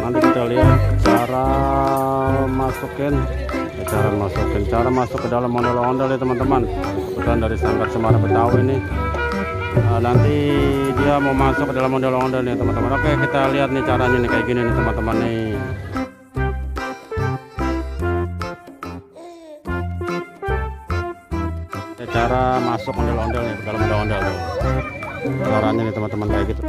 Nanti kita lihat cara masuk ke dalam ondel-ondel ya teman-teman. Kebetulan dari Sanggar Semarang Betawi ini. Nanti dia mau masuk ke dalam ondel-ondel nih teman-teman. Oke, kita lihat nih caranya nih kayak gini nih teman-teman nih. Cara masuk ondel-ondel nih ke dalam ondel-ondel tuh. Caranya nih teman-teman kayak gitu.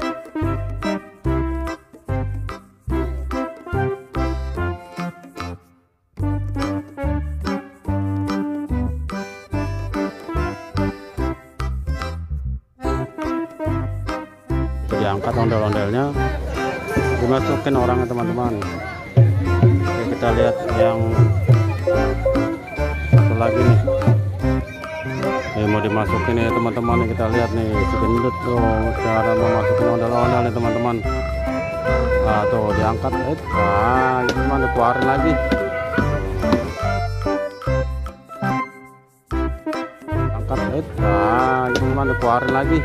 Diangkat ondel-ondelnya, dimasukin orangnya teman-teman. Oke, kita lihat yang satu lagi nih. Ini mau dimasukin ya teman-teman, kita lihat nih si gendut tuh cara memasukin ondel-ondel nih teman-teman. Tuh diangkat, itu mah dikeluarin lagi. Angkat, itu mah dikeluarin lagi.